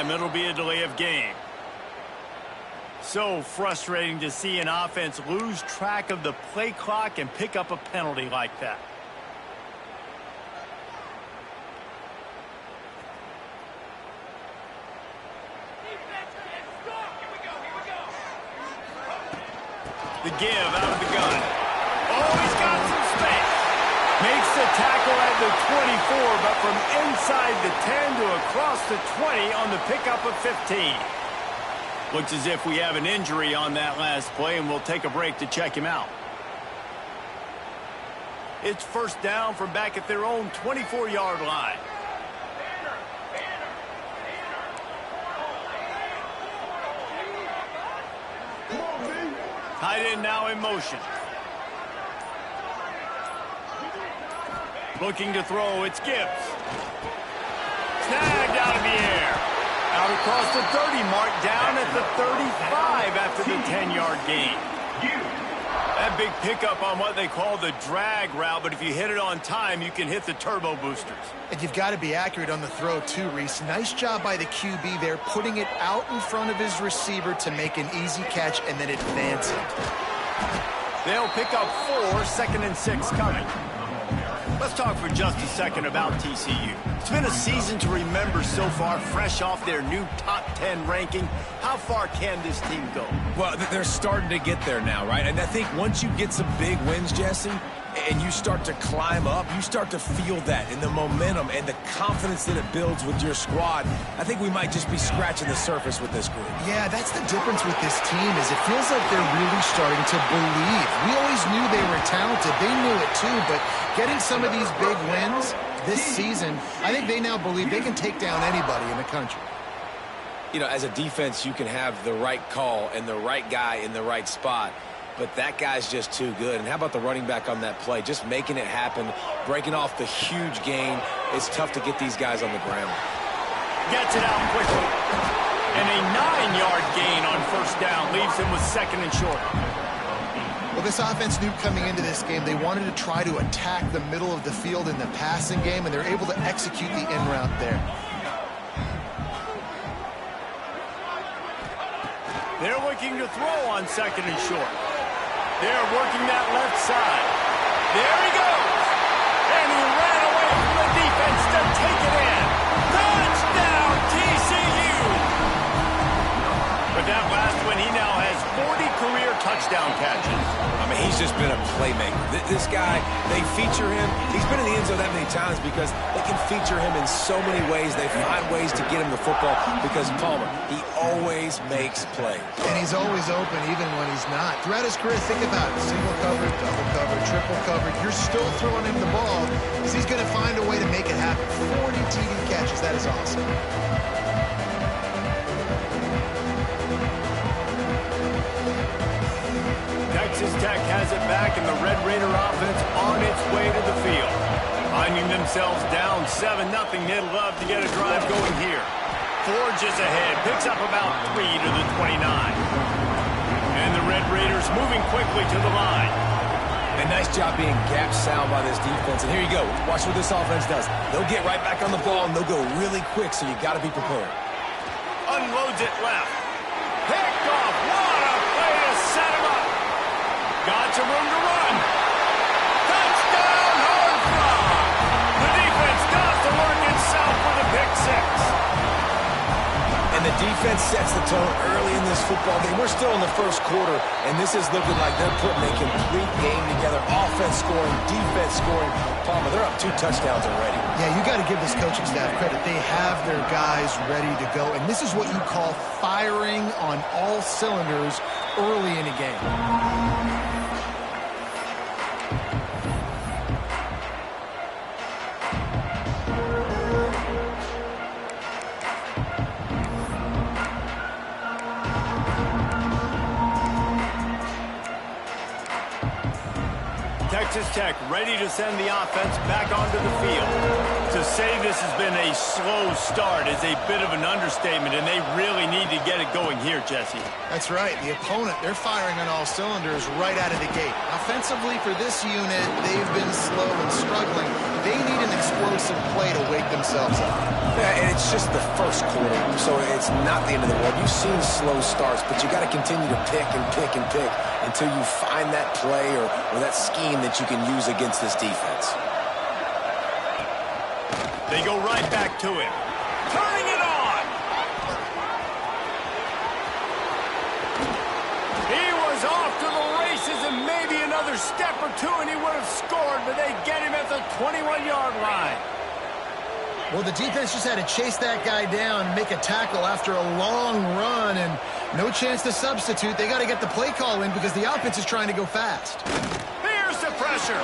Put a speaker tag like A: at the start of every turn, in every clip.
A: them, it'll be a delay of game. So frustrating to see an offense lose track of the play clock and pick up a penalty like that. The give out of the gun. Oh, he's got some space. Makes the tackle at the 24, but from inside the 10 to across the 20 on the pickup of 15. Looks as if we have an injury on that last play, and we'll take a break to check him out. It's first down from back at their own 24-yard line. Tight end now in motion. Looking to throw, it's Gibbs. Snagged out of the air. Out across the 30 mark, down at the 35 after the 10-yard gain. That big pickup on what they call the drag route, but if you hit it on time, you can hit the turbo boosters.
B: And you've got to be accurate on the throw too, Reese. Nice job by the QB there, putting it out in front of his receiver to make an easy catch and then advance it.
A: They'll pick up 4, 2nd and 6 coming. Let's talk for just a second about TCU. It's been a season to remember so far, fresh off their new top 10 ranking. How far can this team go?
C: Well, they're starting to get there now, right? And I think once you get some big wins, Jesse, and you start to climb up, you start to feel that in the momentum and the confidence that it builds with your squad. I think we might just be scratching the surface with this group.
B: Yeah, that's the difference with this team is it feels like they're really starting to believe. We always knew they were talented. They knew it too, but getting some of these big wins this season, I think they now believe they can take down anybody in the country.
C: You know, as a defense, you can have the right call and the right guy in the right spot. But that guy's just too good. And how about the running back on that play? Just making it happen, breaking off the huge gain. It's tough to get these guys on the ground.
A: Gets it out quickly. And a 9-yard gain on first down leaves him with 2nd and short.
B: Well, this offense knew coming into this game they wanted to try to attack the middle of the field in the passing game, and they're able to execute the in route there.
A: They're looking to throw on 2nd and short. They're working that left side. There he goes. And he ran away from the defense to take it in. Touchdown, TCU. But that last one, he now has 40 career touchdown catches.
C: I mean, he's just been a playmaker. This guy, they feature him. He's been in the end zone that many times because they can feature him in so many ways. They find ways to get him the football because Palmer, he always makes plays.
B: And he's always open even when he's not. Throughout his career, think about it. Single covered, double covered, triple covered. You're still throwing him the ball because he's going to find a way to make it happen. 40 TD catches. That is awesome.
A: Texas Tech has it back, and the Red Raider offense on its way to the field. Finding themselves down 7-0, they'd love to get a drive going here. Forges ahead, picks up about 3 to the 29. And the Red Raiders moving quickly to the line.
C: And nice job being gap sound by this defense. And here you go. Watch what this offense does. They'll get right back on the ball, and they'll go really quick, so you got to be prepared.
A: Unloads it left. Picked off. What a play to set him up. Got some room to run. Touchdown, Horned Frog. The defense got to work itself with a pick 6.
C: And the defense sets the tone early in this football game. We're still in the first quarter, and this is looking like they're putting a complete game together. Offense scoring, defense scoring. Palmer, they're up 2 touchdowns already.
B: Yeah, you got to give this coaching staff credit. They have their guys ready to go, and this is what you call firing on all cylinders early in a game.
A: Texas Tech ready to send the offense back onto the field. To say this has been a slow start is a bit of an understatement, and they really need to get it going here, Jesse.
B: That's right. The opponent, they're firing on all cylinders right out of the gate. Offensively for this unit, they've been slow and struggling. They need an explosive play to wake themselves up.
C: Yeah, and it's just the first quarter, so it's not the end of the world. You've seen slow starts, but you got to continue to pick and pick and pick until you find that play or that scheme that you can use against this defense.
A: They go right back to him. Turning it on! He was off to the races and maybe another step or two and he would have scored, but they get him at the 21-yard line.
B: Well, the defense just had to chase that guy down, make a tackle after a long run, and no chance to substitute. They got to get the play call in because the offense is trying to go fast.
A: Here's the pressure.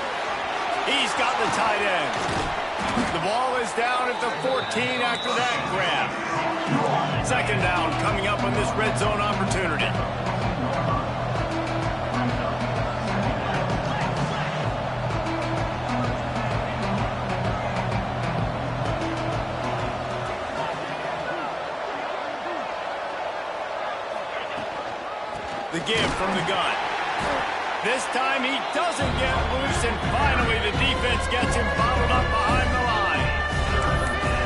A: He's got the tight end. The ball is down at the 14 after that grab. Second down coming up on this red zone opportunity. The give from the gun. This time he doesn't get loose, and finally the defense gets him bottled up behind the line.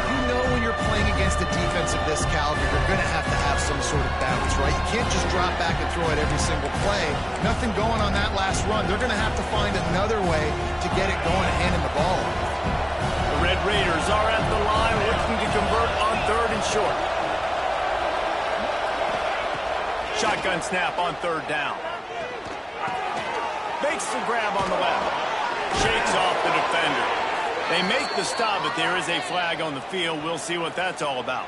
B: You know when you're playing against a defense of this caliber, you're going to have some sort of balance, right? You can't just drop back and throw it every single play. Nothing going on that last run. They're going to have to find another way to get it going and handing the ball.
A: The Red Raiders are at the line looking to convert on 3rd and short. Shotgun snap on 3rd down. Makes the grab on the left. Shakes off the defender. They make the stop, but there is a flag on the field. We'll see what that's all about.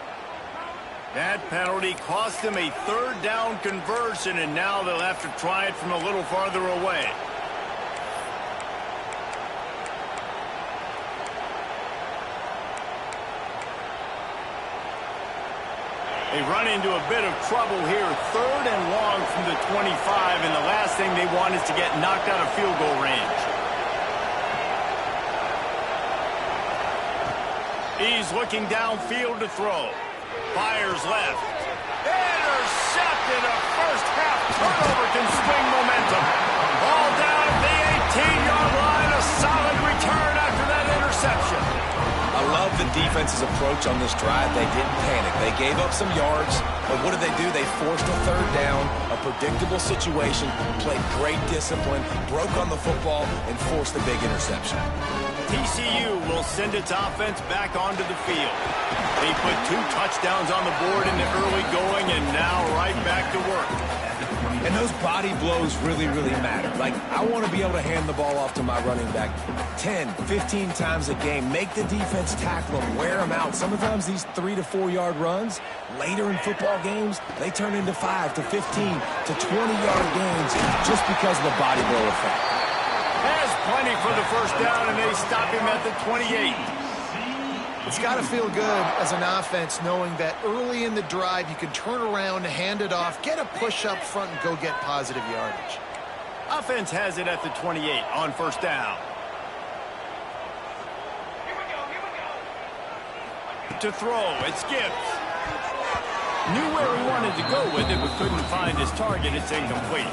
A: That penalty cost them a 3rd down conversion, and now they'll have to try it from a little farther away. They run into a bit of trouble here. 3rd and long from the 25, and the last thing they want is to get knocked out of field goal range. He's looking downfield to throw. Fires left. Intercepted. A first-half turnover can swing momentum. Ball down at the 18-yard line. A solid return after that interception.
C: I love the defense's approach on this drive. They didn't panic. They gave up some yards, but what did they do? They forced a 3rd down, a predictable situation, played great discipline, broke on the football, and forced the big interception.
A: TCU will send its offense back onto the field. They put 2 touchdowns on the board in the early going, and now right back to work.
C: And those body blows really, really matter. Like, I want to be able to hand the ball off to my running back 10, 15 times a game. Make the defense tackle them, wear them out. Sometimes these 3 to 4 yard runs, later in football games, they turn into 5 to 15 to 20-yard gains just because of the body blow effect.
A: Has plenty for the first down, and they stop him at the 28.
B: It's got to feel good as an offense knowing that early in the drive you can turn around, hand it off, get a push up front, and go get positive yardage.
A: Offense has it at the 28 on first down. To throw, it's Gibbs. Knew where he wanted to go with it, but couldn't find his target. It's incomplete.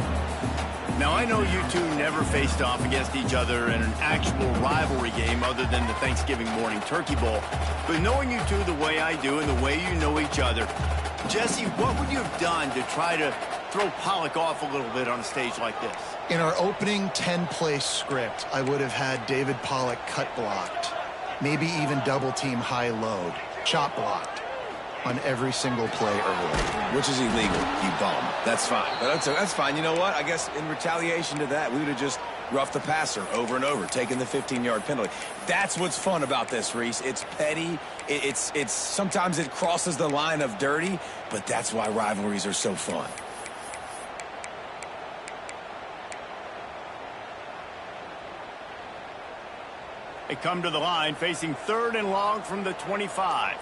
A: Now, I know you two never faced off against each other in an actual rivalry game other than the Thanksgiving morning Turkey Bowl. But knowing you two the way I do and the way you know each other, Jesse, what would you have done to try to throw Pollock off a little bit on a stage like this?
B: In our opening 10-play script, I would have had David Pollock cut blocked, maybe even double-team high load, chop blocked on every single play early.
C: Which is illegal, you bum. That's fine. But that's fine. You know what? I guess in retaliation to that, we would have just roughed the passer over and over, taking the 15-yard penalty. That's what's fun about this, Reese. It's petty. It's sometimes it crosses the line of dirty, but that's why rivalries are so fun.
A: They come to the line facing 3rd and long from the 25.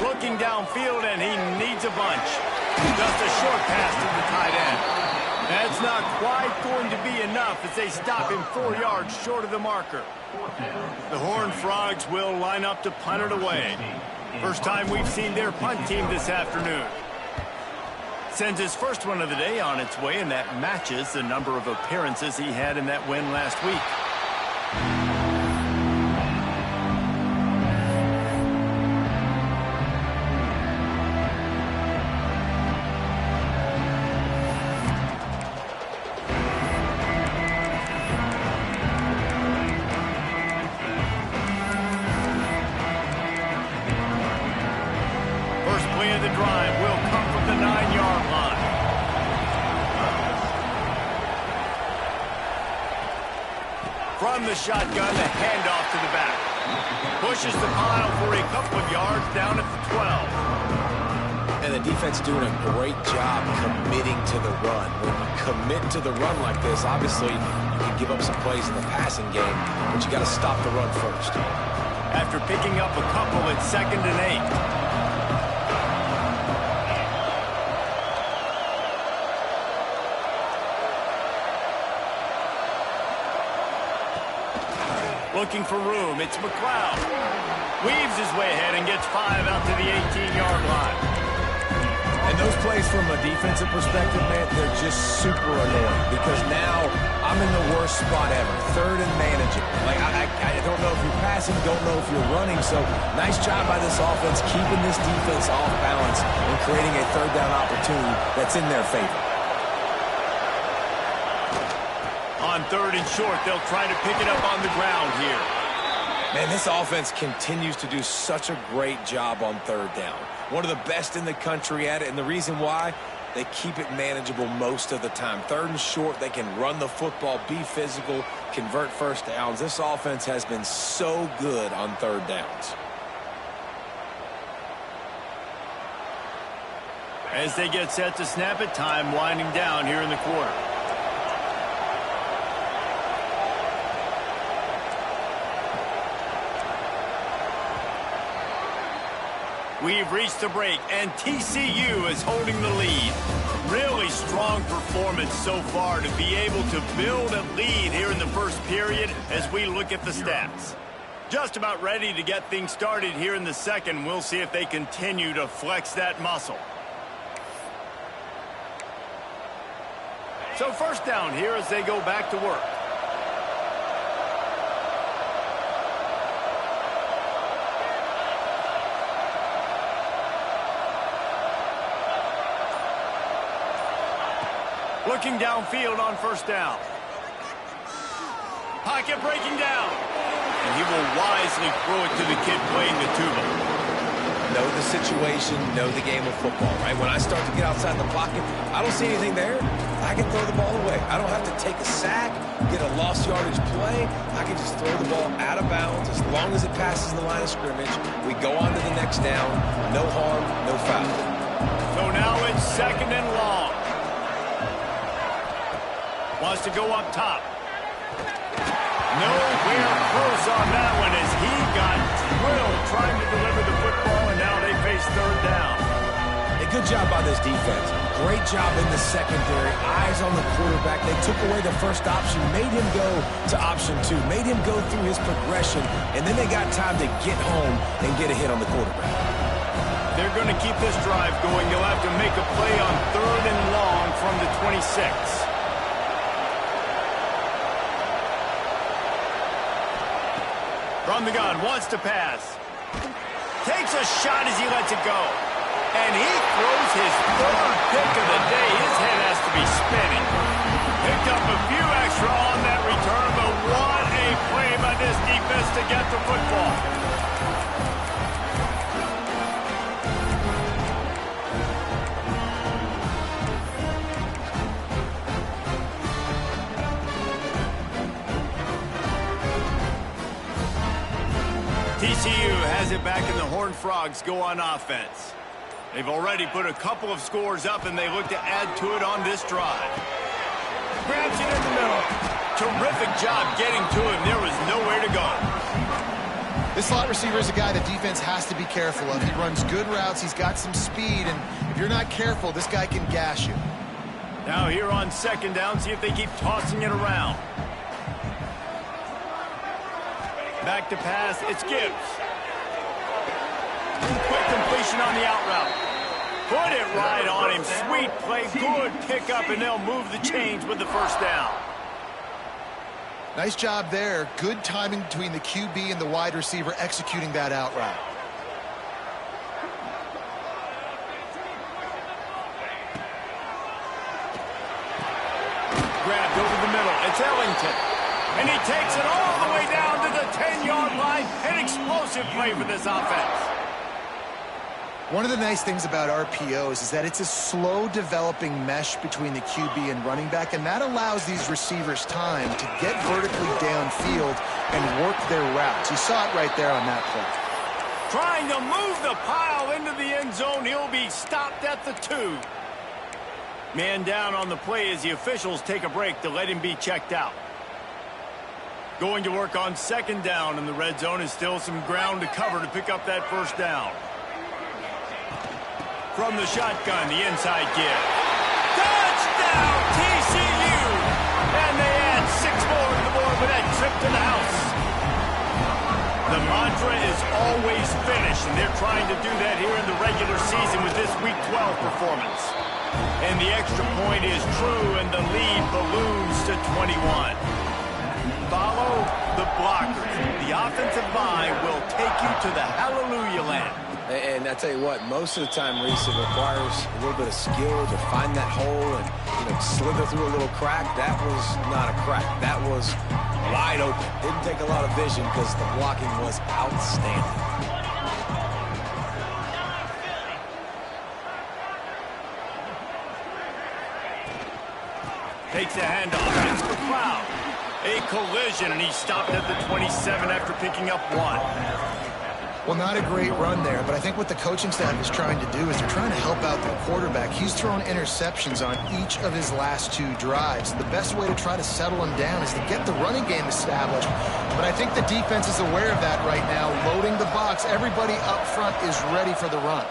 A: Looking downfield, and he needs a bunch. Just a short pass to the tight end. That's not quite going to be enough as they stop him 4 yards short of the marker. The Horned Frogs will line up to punt it away. First time we've seen their punt team this afternoon. Sends his first one of the day on its way, and that matches the number of appearances he had in that win last week. First play of the drive will come from the 9-yard line. From the shotgun, the handoff to the back. Pushes the pile for a couple of yards down at the 12.
C: And the defense doing a great job committing to the run. When you commit to the run like this, obviously you can give up some plays in the passing game, but you got to stop the run first.
A: After picking up a couple at 2nd and 8. Looking for room, it's McLeod. Weaves his way ahead and gets 5 out to the 18-yard line.
C: And those plays from a defensive perspective, man, they're just super annoying because now I'm in the worst spot ever. 3rd and manageable. Like, I don't know if you're passing, don't know if you're running. So nice job by this offense keeping this defense off balance and creating a 3rd down opportunity that's in their favor.
A: On 3rd and short, they'll try to pick it up on the ground here.
C: Man, this offense continues to do such a great job on 3rd down. One of the best in the country at it, and the reason why, they keep it manageable most of the time. 3rd and short, they can run the football, be physical, convert first downs. This offense has been so good on 3rd downs.
A: As they get set to snap it, time winding down here in the quarter. We've reached the break, and TCU is holding the lead. Really strong performance so far to be able to build a lead here in the first period as we look at the stats. Just about ready to get things started here in the second. We'll see if they continue to flex that muscle. So first down here as they go back to work. Looking downfield on first down. Pocket breaking down. And he will wisely throw it to the kid playing the tuba.
C: Know the situation, know the game of football, right? When I start to get outside the pocket, I don't see anything there. I can throw the ball away. I don't have to take a sack, get a lost yardage play. I can just throw the ball out of bounds as long as it passes the line of scrimmage. We go on to the next down. No harm, no foul.
A: So now it's 2nd and long. Wants to go up top. Nowhere close on that one as he got drilled trying to deliver the football, and now they face 3rd down.
C: A good job by this defense. Great job in the secondary. Eyes on the quarterback. They took away the first option, made him go to option 2, made him go through his progression, and then they got time to get home and get a hit on the quarterback.
A: They're going to keep this drive going. They'll have to make a play on 3rd and long from the 26. From the gun, wants to pass. Takes a shot as he lets it go. And he throws his 3rd pick of the day. His head has to be spinning. Picked up a few extra on that return, but what a play by this defense to get the football. TCU has it back, and the Horned Frogs go on offense. They've already put a couple of scores up, and they look to add to it on this drive. Grabs it in the middle. Terrific job getting to him. There was nowhere to go.
B: This slot receiver is a guy the defense has to be careful of. He runs good routes. He's got some speed, and if you're not careful, this guy can gash you.
A: Now here on second down, see if they keep tossing it around. Back to pass, it's Gibbs. Quick completion on the out route. Put it right on him. Sweet play, good pickup, and they'll move the chains with the first down.
B: Nice job there. Good timing between the QB and the wide receiver executing that out route.
A: Grabbed over the middle. It's Ellington. And he takes it all the way down to the 10-yard line. An explosive play for this offense.
B: One of the nice things about RPOs is that it's a slow developing mesh between the QB and running back, and that allows these receivers time to get vertically downfield and work their routes. You saw it right there on that play.
A: Trying to move the pile into the end zone. He'll be stopped at the 2. Man down on the play as the officials take a break to let him be checked out. Going to work on second down in the red zone is still some ground to cover to pick up that first down. From the shotgun, the inside give. Touchdown, TCU! And they add 6 more to the board with that trip to the house. The mantra is always finish, and they're trying to do that here in the regular season with this Week 12 performance. And the extra point is true, and the lead balloons to 21. Follow the blockers. The offensive line will take you to the hallelujah land.
C: And I tell you what, most of the time, Reese, it requires a little bit of skill to find that hole and slither through a little crack. That was not a crack. That was wide open. Didn't take a lot of vision because the blocking was outstanding.
A: Takes a handoff. It's the crowd. A collision, and he stopped at the 27 after picking up 1.
B: Well, not a great run there, but I think what the coaching staff is trying to do is they're trying to help out the quarterback. He's thrown interceptions on each of his last 2 drives. The best way to try to settle him down is to get the running game established. But I think the defense is aware of that right now, loading the box. Everybody up front is ready for the run.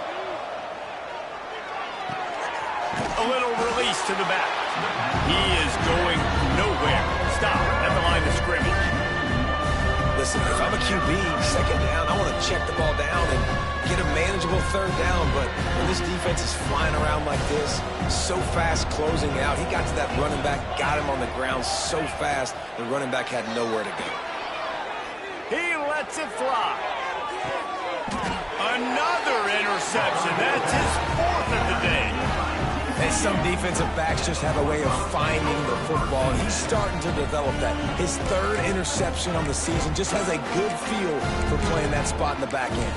A: A little release to the back. He is going nowhere. Stop at the line of scrimmage.
C: Listen, if I'm a QB, second down, I want to check the ball down and get a manageable third down. But when this defense is flying around like this, so fast closing out, he got to that running back, got him on the ground so fast, the running back had nowhere to go.
A: He lets it fly. Another interception. That's his 4th of the day.
C: And some defensive backs just have a way of finding the football, and he's starting to develop that. His 3rd interception on the season, just has a good feel for playing that spot in the back end.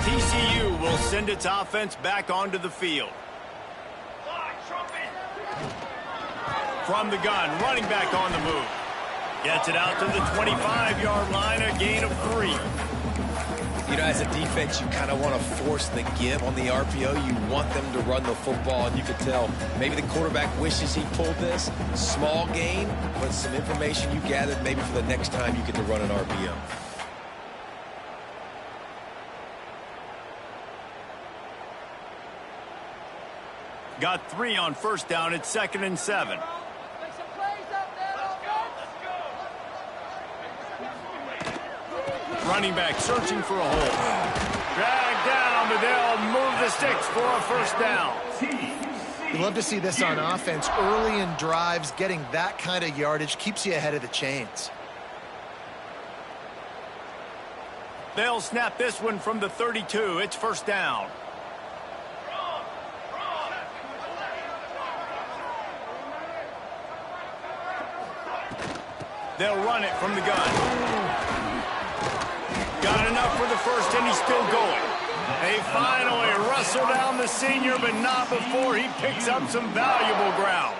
A: TCU will send its offense back onto the field. From the gun, running back on the move. Gets it out to the 25-yard line, a gain of 3.
C: As a defense, you kind of want to force the give on the RPO. You want them to run the football, and you can tell maybe the quarterback wishes he pulled this. Small gain, but some information you gathered maybe for the next time you get to run an RPO.
A: Got 3 on first down. It's 2nd and 7. Running back searching for a hole. Dragged down, but they'll move the sticks for a first down.
B: You love to see this on offense. Early in drives, getting that kind of yardage keeps you ahead of the chains.
A: They'll snap this one from the 32. It's first down. They'll run it from the gun. Got enough for the first, and he's still going. They finally wrestle down the senior, but not before he picks up some valuable ground.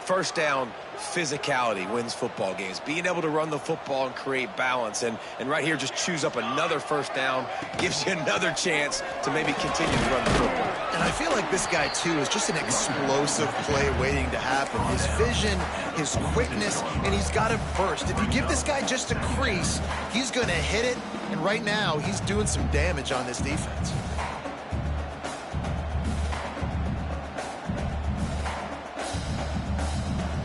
C: First down, physicality wins football games. Being able to run the football and create balance. And right here, just choose up another first down, gives you another chance to maybe continue to run the football.
B: And I feel like this guy, too, is just an explosive play waiting to happen. His vision, his quickness, and he's got to burst. If you give this guy just a crease, he's going to hit it. And right now, he's doing some damage on this defense.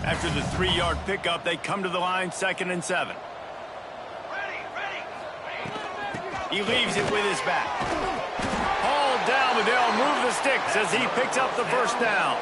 A: After the 3-yard pickup, they come to the line, 2nd and 7. He leaves it with his back. Hauled down, but they'll move the sticks as he picks up the first down.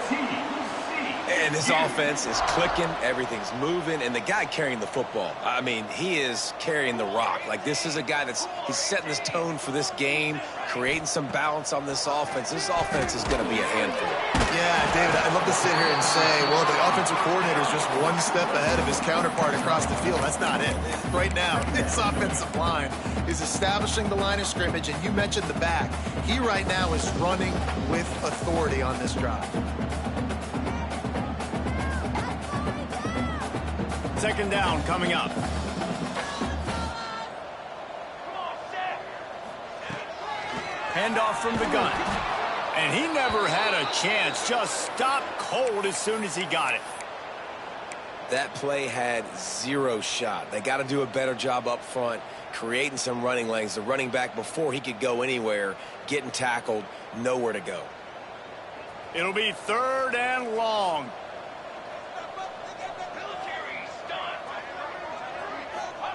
C: And this offense is clicking, everything's moving, and the guy carrying the football, I mean, he is carrying the rock. Like, this is a guy he's setting this tone for this game, creating some balance on this offense. This offense is going to be a handful.
B: Yeah, David, I'd love to sit here and say, well, the offensive coordinator is just one step ahead of his counterpart across the field. That's not it. Right now, this offensive line is establishing the line of scrimmage, and you mentioned the back. He right now is running with authority on this drive.
A: 2nd down coming up. Handoff from the gun. And he never had a chance. Just stopped cold as soon as he got it.
C: That play had 0 shot. They got to do a better job up front, creating some running lanes. The running back, before he could go anywhere, getting tackled, nowhere to go.
A: It'll be 3rd and long.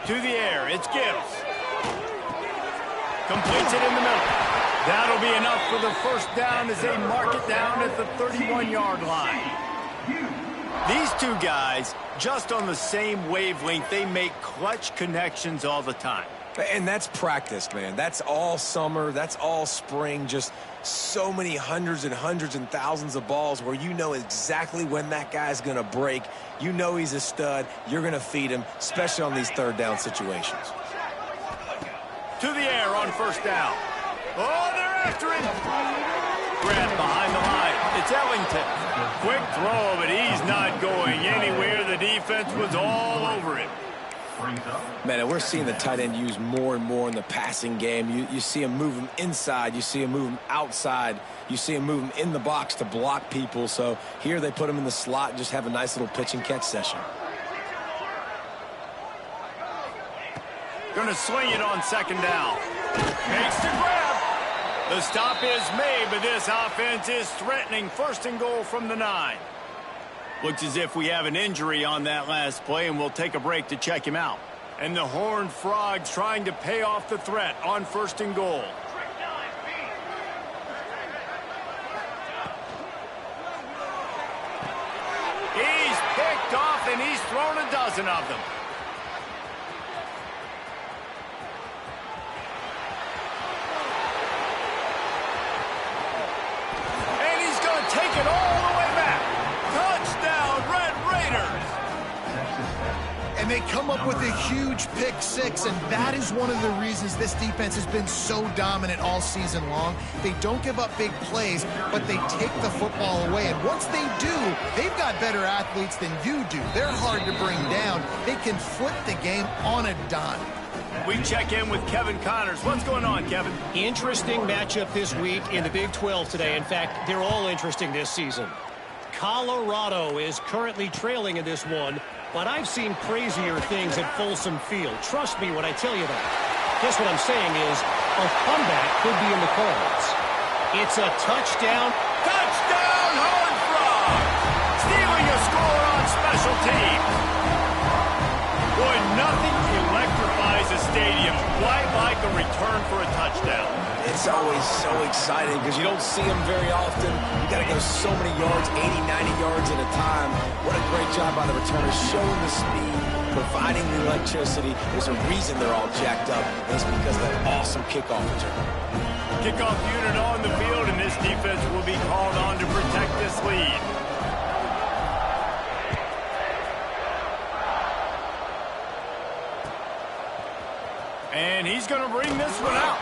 A: To the air, it's Gibbs. Completes it in the middle. That'll be enough for the first down as they mark it down at the 31-yard line. These two guys, just on the same wavelength, they make clutch connections all the time.
C: And that's practice, man. That's all summer. That's all spring. Just so many hundreds and thousands of balls where you know exactly when that guy's going to break. You know he's a stud. You're going to feed him, especially on these 3rd down situations.
A: To the air on 1st down. Oh, they're after him. Grab behind the line. It's Ellington. Quick throw, but he's not going anywhere. The defense was all over him.
C: Man, and we're seeing the tight end used more and more in the passing game. You see him move him inside. You see him move him outside. You see him move him in the box to block people. So here they put him in the slot and just have a nice little pitch and catch session.
A: Going to swing it on 2nd down. Makes the grab. The stop is made, but this offense is threatening 1st and goal from the 9. Looks as if we have an injury on that last play, and we'll take a break to check him out. And the Horned Frogs trying to pay off the threat on 1st and goal. He's picked off, and he's thrown a dozen of them. And he's going to take it all the way back. Touchdown, Red Raiders!
B: And they come up with a huge pick 6, and that is one of the reasons this defense has been so dominant all season long. They don't give up big plays, but they take the football away. And once they do, they've got better athletes than you do. They're hard to bring down. They can flip the game on a dime.
A: We check in with Kevin Connors. What's going on, Kevin?
D: Interesting matchup this week in the Big 12 today. In fact, they're all interesting this season. Colorado is currently trailing in this one, but I've seen crazier things at Folsom Field. Trust me when I tell you that. Guess what I'm saying is a comeback could be in the cards. It's a touchdown.
A: Touchdown, Horned Frogs! Stealing a score on special teams. Boy, nothing electrifies a stadium quite like a return for a touchdown.
C: It's always so exciting because you don't see them very often. You got to go so many yards, 80, 90 yards at a time. What a great job by the returners, showing the speed, providing the electricity. There's a reason they're all jacked up, and it's because of that awesome kickoff return.
A: Kickoff unit on the field, and this defense will be called on to protect this lead. And he's going to bring this one out.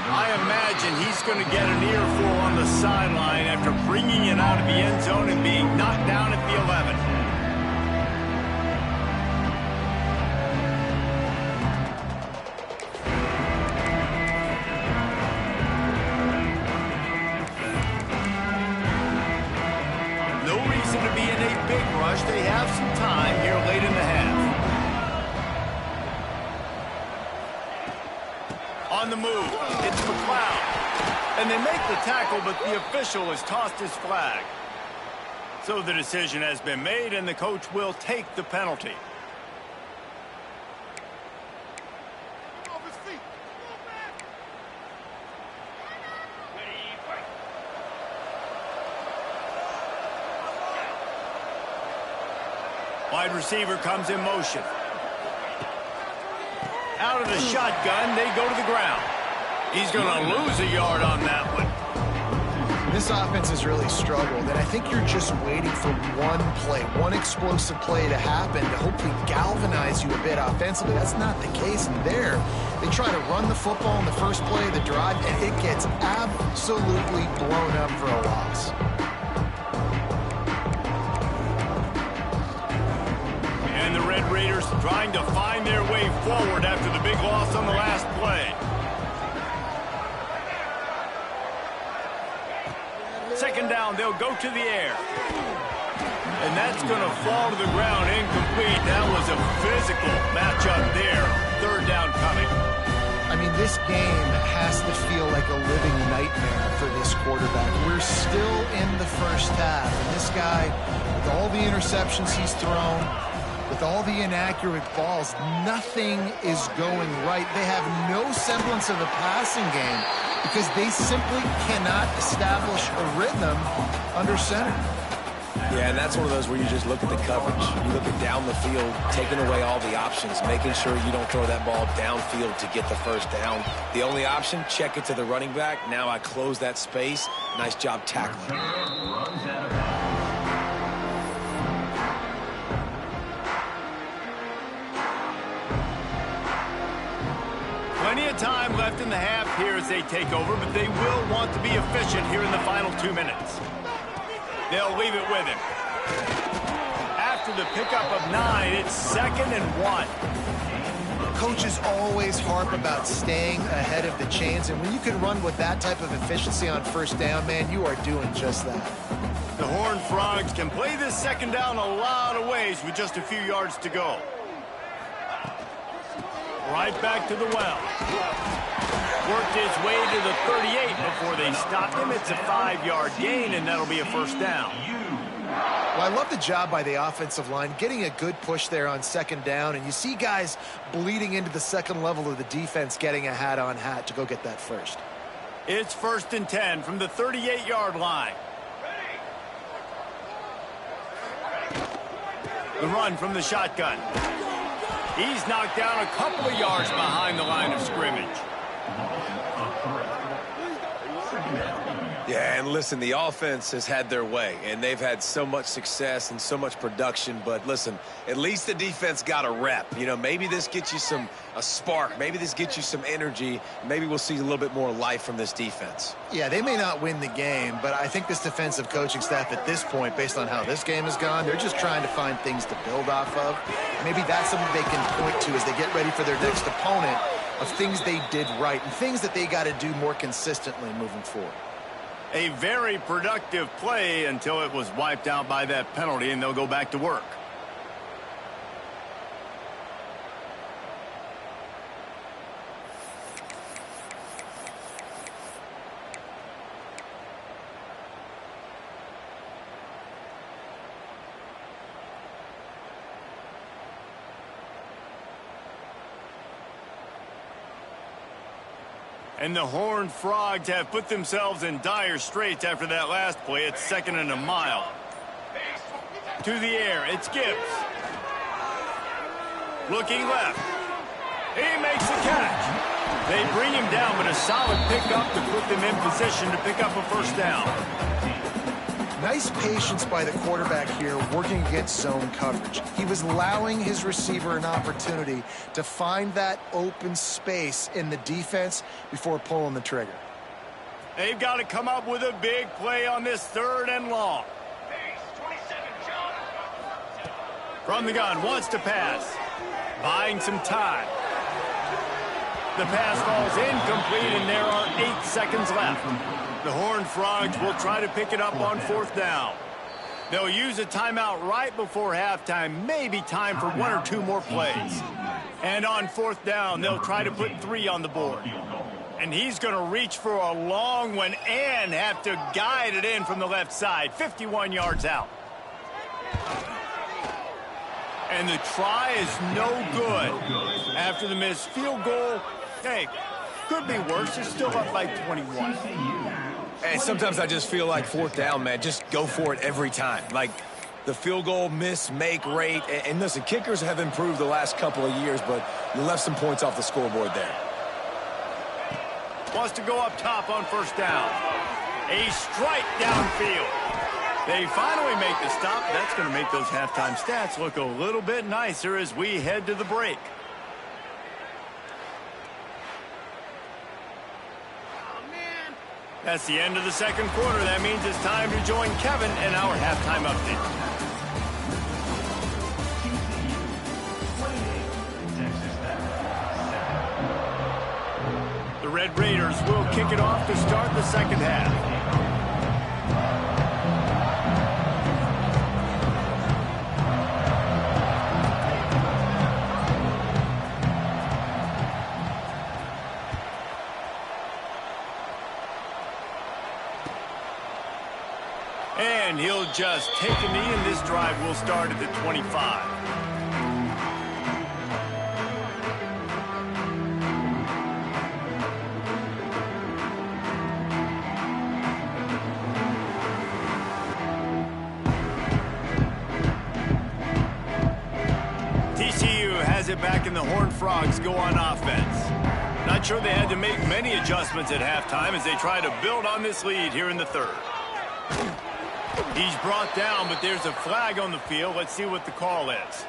A: I imagine he's going to get an earful on the sideline after bringing it out of the end zone and being knocked down at the 11. reason to be in a big rush. They have some time here late in the half. On the move, it's McLeod. And they make the tackle, but the official has tossed his flag. So the decision has been made, and the coach will take the penalty. Wide receiver comes in motion. Out of the shotgun, they go to the ground. He's going to lose a yard on that one.
B: This offense has really struggled, and I think you're just waiting for one play, one explosive play to happen to hopefully galvanize you a bit offensively. That's not the case in there. They try to run the football in the first play of the drive, and it gets absolutely blown up for a loss.
A: And the Red Raiders trying to find their way forward after the big loss on the last play. Second down, they'll go to the air. And that's going to fall to the ground incomplete. That was a physical matchup there. Third down coming.
B: I mean, this game has to feel like a living nightmare for this quarterback. We're still in the first half, and this guy, with all the interceptions he's thrown, with all the inaccurate balls, nothing is going right. They have no semblance of a passing game because they simply cannot establish a rhythm under center.
C: Yeah, and that's one of those where you just look at the coverage. You look at down the field, taking away all the options, making sure you don't throw that ball downfield to get the first down. The only option, check it to the running back. Now I close that space. Nice job tackling.
A: Plenty of time left in the half here as they take over, but they will want to be efficient here in the final 2 minutes. They'll leave it with him. After the pickup of 9, it's 2nd and 1.
B: Coaches always harp about staying ahead of the chains, and when you can run with that type of efficiency on first down, man, you are doing just that.
A: The Horned Frogs can play this second down a lot of ways with just a few yards to go. Right back to the well. Worked his way to the 38 before they stopped him. It's a 5-yard gain, and that'll be a first down.
B: Well, I love the job by the offensive line, getting a good push there on second down, and you see guys bleeding into the second level of the defense getting a hat-on-hat to go get that first.
A: It's 1st and 10 from the 38-yard line. The run from the shotgun. He's knocked down a couple of yards behind the line of scrimmage.
C: Yeah, and listen, the offense has had their way, and they've had so much success and so much production. But listen, at least the defense got a rep. You know, maybe this gets you a spark. Maybe this gets you some energy. Maybe we'll see a little bit more life from this defense.
B: Yeah, they may not win the game, but I think this defensive coaching staff at this point, based on how this game has gone, they're just trying to find things to build off of. Maybe that's something they can point to as they get ready for their next opponent, of things they did right and things that they got to do more consistently moving forward.
A: A very productive play until it was wiped out by that penalty, and they'll go back to work. And the Horned Frogs have put themselves in dire straits after that last play. It's 2nd and a mile. To the air, it's Gibbs. Looking left. He makes the catch. They bring him down, but a solid pickup to put them in position to pick up a first down.
B: Nice patience by the quarterback here working against zone coverage. He was allowing his receiver an opportunity to find that open space in the defense before pulling the trigger.
A: They've got to come up with a big play on this 3rd and long. From the gun, wants to pass. Buying some time. The pass falls incomplete, and there are 8 seconds left. The Horned Frogs will try to pick it up on 4th down. They'll use a timeout right before halftime, maybe time for 1 or 2 more plays. And on 4th down, they'll try to put 3 on the board. And he's going to reach for a long one and have to guide it in from the left side, 51 yards out. And the try is no good. After the missed field goal, hey, could be worse. They're still up by 21.
C: And sometimes I just feel like 4th down, man, just go for it every time. Like the field goal miss-make rate. And listen, kickers have improved the last couple of years, but you left some points off the scoreboard there.
A: Wants to go up top on 1st down. A strike downfield. They finally make the stop. That's going to make those halftime stats look a little bit nicer as we head to the break. That's the end of the 2nd quarter. That means it's time to join Kevin and our halftime update. The Red Raiders will kick it off to start the 2nd half. And he'll just take a knee, and this drive will start at the 25. TCU has it back, and the Horned Frogs go on offense. Not sure they had to make many adjustments at halftime as they try to build on this lead here in the 3rd. He's brought down, but there's a flag on the field. Let's see what the call is.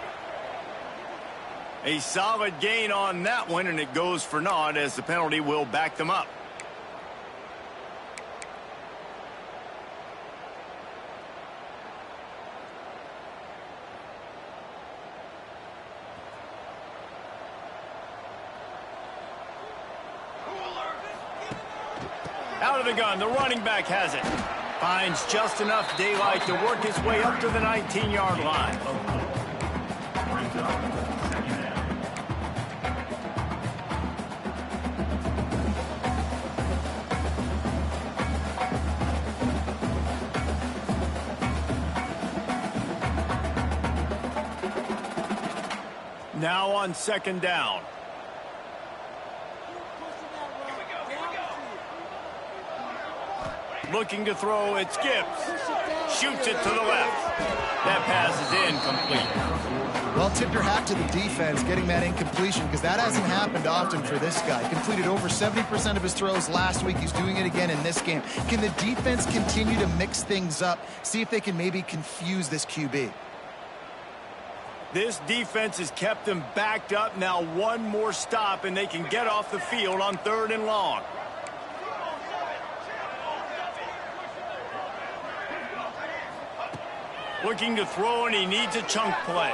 A: A solid gain on that one, and it goes for naught as the penalty will back them up. Out of the gun, the running back has it. Finds just enough daylight to work his way up to the 19-yard line. Now on 2nd down. Looking to throw, it's Gibbs. Shoots it to the left. That pass is incomplete.
B: Well, tip your hat to the defense getting that incompletion, because that hasn't happened often for this guy. Completed over 70% of his throws last week. He's doing it again in this game. Can the defense continue to mix things up? See if they can maybe confuse this QB.
A: This defense has kept them backed up. Now one more stop, and they can get off the field on 3rd and long. Looking to throw, and he needs a chunk play.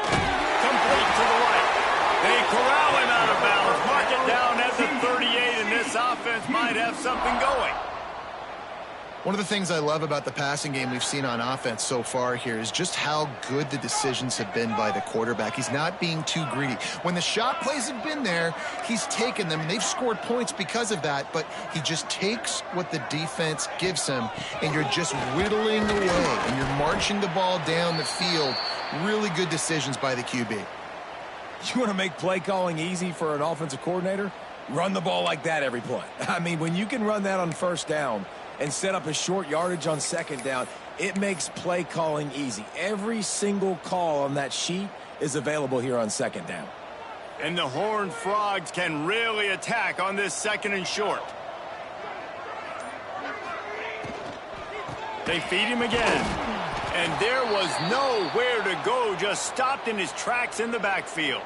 A: Complete to the right. They corral him out of bounds. Mark it down at the 38, and this offense might have something going.
B: One of the things I love about the passing game we've seen on offense so far here is just how good the decisions have been by the quarterback. He's not being too greedy. When the shot plays have been there, he's taken them, and they've scored points because of that, but he just takes what the defense gives him, and you're just whittling away, and you're marching the ball down the field. Really good decisions by the QB.
C: You want to make play calling easy for an offensive coordinator? Run the ball like that every play. I mean, when you can run that on 1st down and set up a short yardage on 2nd down, it makes play calling easy. Every single call on that sheet is available here on 2nd down.
A: And the Horned Frogs can really attack on this 2nd and short. They feed him again. And there was nowhere to go, just stopped in his tracks in the backfield.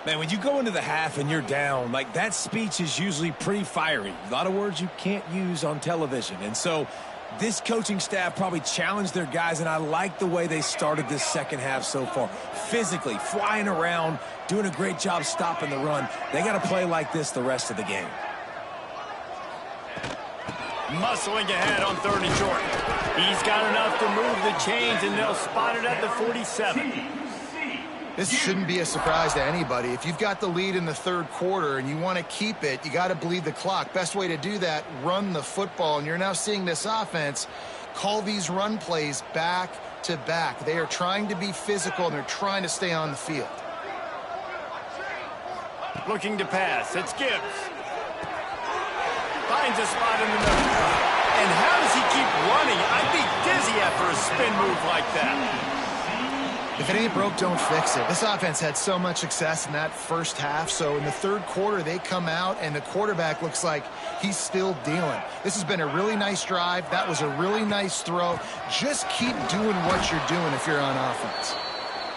C: Man, when you go into the half and you're down, like that speech is usually pretty fiery. A lot of words you can't use on television. And so this coaching staff probably challenged their guys, and I like the way they started this 2nd half so far. Physically, flying around, doing a great job stopping the run. They got to play like this the rest of the game.
A: Muscling ahead on 3rd and short. He's got enough to move the chains, and they'll spot it at the 47.
B: This shouldn't be a surprise to anybody. If you've got the lead in the 3rd quarter and you want to keep it, you got to bleed the clock. Best way to do that, run the football. And you're now seeing this offense call these run plays back to back. They are trying to be physical, and they're trying to stay on the field.
A: Looking to pass. It's Gibbs. Finds a spot in the middle. And how does he keep running? I'd be dizzy after a spin move like that.
B: If it ain't broke, don't fix it. This offense had so much success in that first half, so in the 3rd quarter, they come out, and the quarterback looks like he's still dealing. This has been a really nice drive. That was a really nice throw. Just keep doing what you're doing if you're on offense.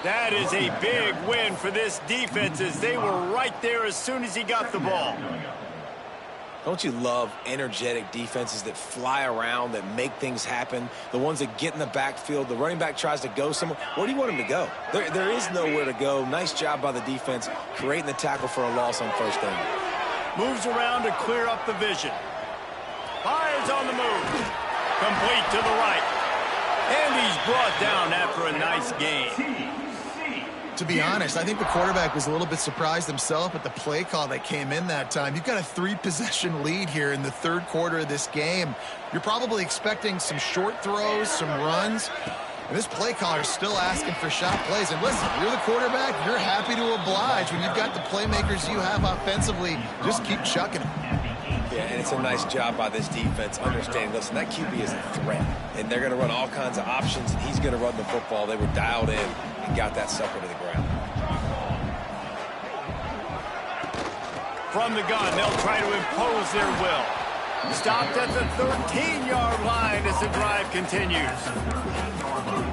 A: That is a big win for this defense, as they were right there as soon as he got the ball.
C: Don't you love energetic defenses that fly around, that make things happen? The ones that get in the backfield, the running back tries to go somewhere. Where do you want him to go? There is nowhere to go. Nice job by the defense, creating the tackle for a loss on 1st down.
A: Moves around to clear up the vision. Fires on the move. Complete to the right. And he's brought down after a nice gain.
B: To be honest, I think the quarterback was a little bit surprised himself at the play call that came in that time. You've got a 3-possession lead here in the 3rd quarter of this game. You're probably expecting some short throws, some runs. And this play caller is still asking for shot plays. And listen, you're the quarterback. You're happy to oblige. When you've got the playmakers you have offensively, just keep chucking them.
C: Yeah, and it's a nice job by this defense understanding, listen, that QB is a threat. And they're going to run all kinds of options, and he's going to run the football. They were dialed in and got that sucker to the ground.
A: From the gun, they'll try to impose their will. Stopped at the 13-yard line as the drive continues.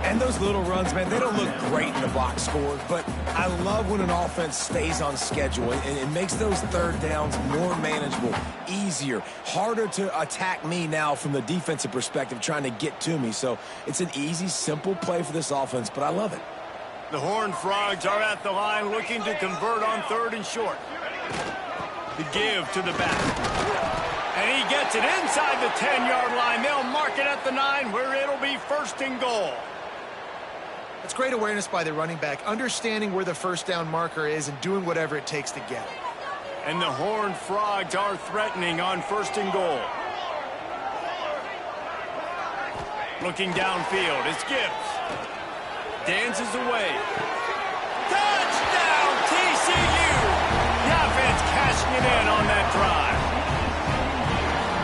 C: And those little runs, man, they don't look great in the box score, but I love when an offense stays on schedule, and it makes those 3rd downs more manageable, easier, harder to attack me now from the defensive perspective, trying to get to me. So it's an easy, simple play for this offense, but I love it.
A: The Horned Frogs are at the line looking to convert on 3rd and short. The give to the back. And he gets it inside the 10-yard line. They'll mark it at the 9, where it'll be 1st and goal.
B: That's great awareness by the running back, understanding where the 1st down marker is and doing whatever it takes to get it.
A: And the Horned Frogs are threatening on 1st and goal. Looking downfield, it's Gibbs. Dances away. Touchdown, TCU! The offense cashing it in on that drive.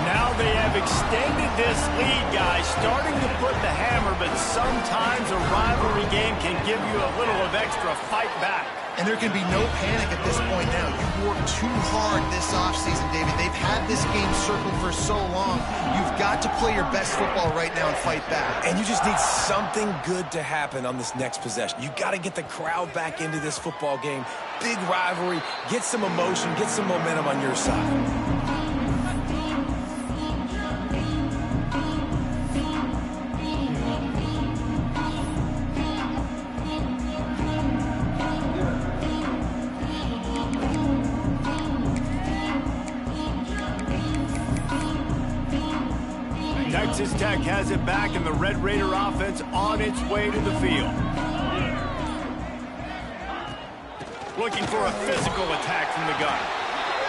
A: Now they have extended this lead, guys, starting to put the hammer, but sometimes a rivalry game can give you a little of extra fight back.
B: And there can be no panic at this point now. You've worked too hard this offseason, David. They've had this game circled for so long. You've got to play your best football right now and fight back.
C: And you just need something good to happen on this next possession. You got to get the crowd back into this football game. Big rivalry. Get some emotion. Get some momentum on your side.
A: Texas Tech has it back, and the Red Raider offense on its way to the field. Looking for a physical attack from the gun.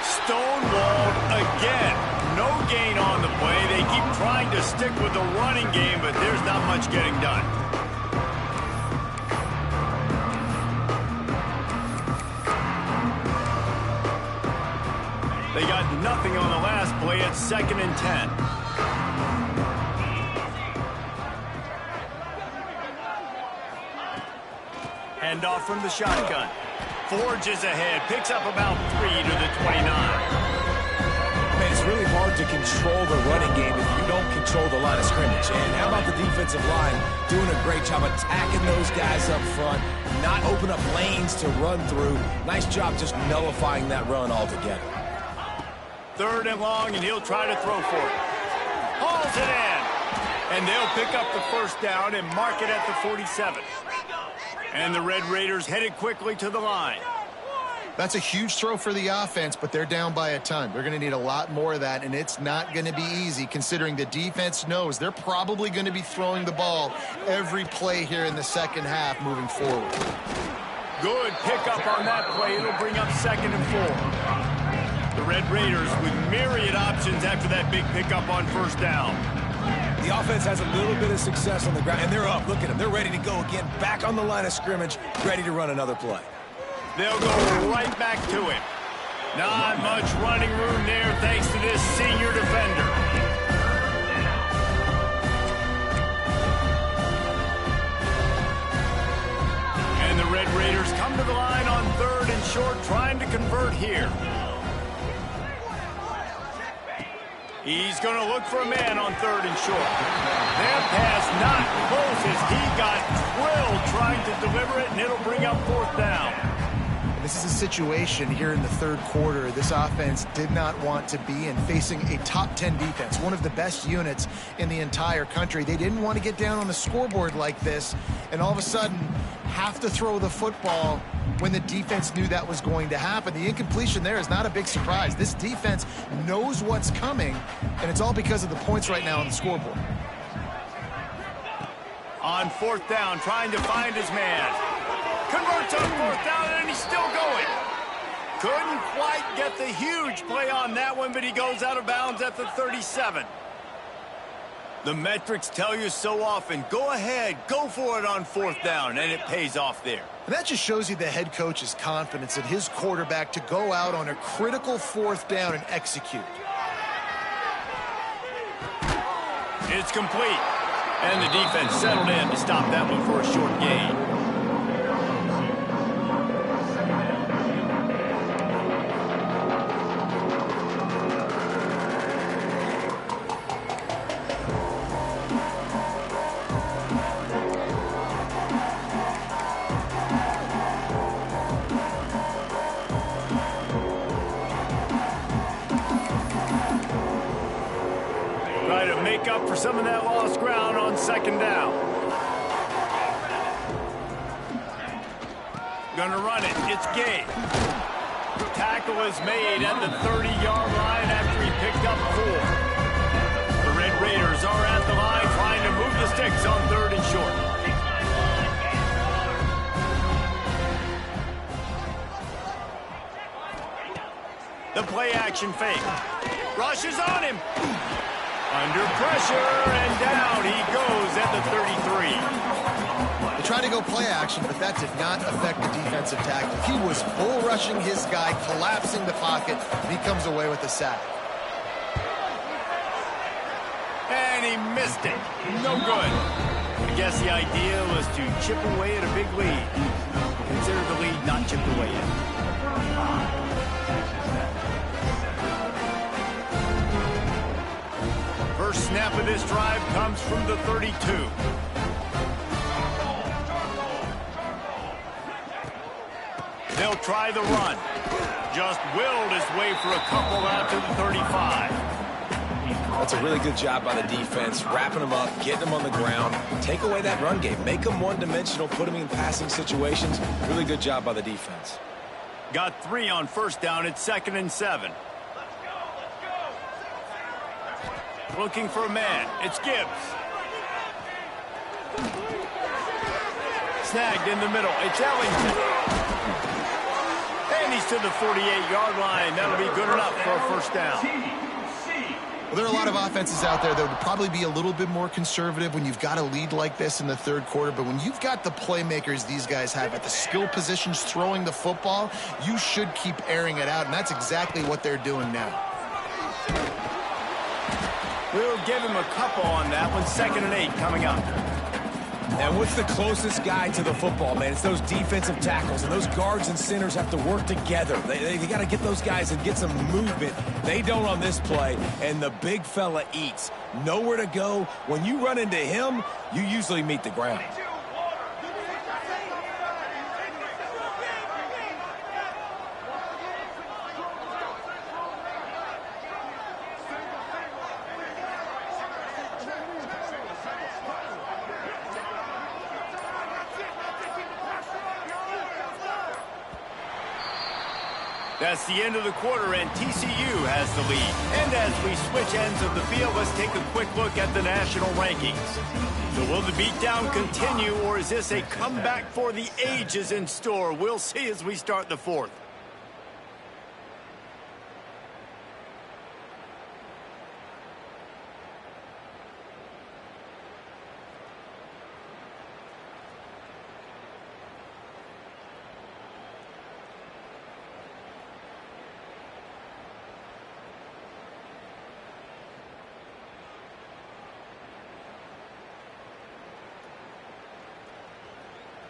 A: Stonewalled again. No gain on the play. They keep trying to stick with the running game, but there's not much getting done. They got nothing on the last play at 2nd and 10. Handoff from the shotgun. Forges ahead. Picks up about 3 to the 29.
C: Man, it's really hard to control the running game if you don't control the line of scrimmage. And how about the defensive line doing a great job attacking those guys up front, not open up lanes to run through. Nice job just nullifying that run altogether.
A: 3rd and long, and he'll try to throw for it. Hauls it in. And they'll pick up the 1st down and mark it at the 47. And the Red Raiders headed quickly to the line.
B: That's a huge throw for the offense, but they're down by a ton. They're going to need a lot more of that, and it's not going to be easy considering the defense knows they're probably going to be throwing the ball every play here in the second half moving forward.
A: Good pickup on that play. It'll bring up 2nd and 4. The Red Raiders with myriad options after that big pickup on 1st down.
C: The offense has a little bit of success on the ground, and they're up. Look at them. They're ready to go again, back on the line of scrimmage, ready to run another play.
A: They'll go right back to him. Not much running room there thanks to this senior defender. And the Red Raiders come to the line on 3rd and short, trying to convert here. He's going to look for a man on 3rd and short. That pass not close as he got drilled trying to deliver it, and it'll bring up 4th down.
B: This is a situation here in the 3rd quarter this offense did not want to be in, facing a top 10 defense, one of the best units in the entire country. They didn't want to get down on the scoreboard like this and all of a sudden have to throw the football when the defense knew that was going to happen. The incompletion there is not a big surprise. This defense knows what's coming, and it's all because of the points right now on the scoreboard.
A: On 4th down, trying to find his man. Converts on 4th down, and he's still going. Couldn't quite get the huge play on that one, but he goes out of bounds at the 37. The metrics tell you so often, go ahead, go for it on 4th down, and it pays off there.
B: And that just shows you the head coach's confidence in his quarterback to go out on a critical 4th down and execute.
A: It's complete. And the defense settled in to stop that one for a short gain. Try to make up for some of that lost ground on 2nd down. Gonna run it. It's Gay. Tackle is made at the 30-yard line after he picked up 4. The Red Raiders are at the line trying to move the sticks on 3rd and short. The play action fake. Rushes on him. Under pressure, and down he goes at the 33.
B: They tried to go play action, but that did not affect the defensive tackle. He was bull rushing his guy, collapsing the pocket, and he comes away with a sack.
A: And he missed it. No good. I guess the idea was to chip away at a big lead. Consider the lead not chipped away yet. First snap of this drive comes from the 32. They'll try the run. Just willed his way for a couple out to the 35.
C: That's a really good job by the defense, wrapping them up, getting them on the ground. Take away that run game. Make them one-dimensional, put them in passing situations. Really good job by the defense.
A: Got 3 on 1st down. It's 2nd and 7. Looking for a man. It's Gibbs. Snagged in the middle. It's Ellington. And he's to the 48-yard line. That'll be good enough for a 1st down.
B: Well, there are a lot of offenses out there that would probably be a little bit more conservative when you've got a lead like this in the 3rd quarter. But when you've got the playmakers these guys have at the skill positions throwing the football, you should keep airing it out. And that's exactly what they're doing now.
A: We'll give him a couple on that one. 2nd and 8 coming up.
C: And what's the closest guy to the football, man? It's those defensive tackles, and those guards and centers have to work together. They got to get those guys and get some movement. They don't on this play, and the big fella eats. Nowhere to go. When you run into him, you usually meet the ground.
A: That's the end of the quarter, and TCU has the lead. And as we switch ends of the field, let's take a quick look at the national rankings. So will the beatdown continue, or is this a comeback for the ages in store? We'll see as we start the fourth.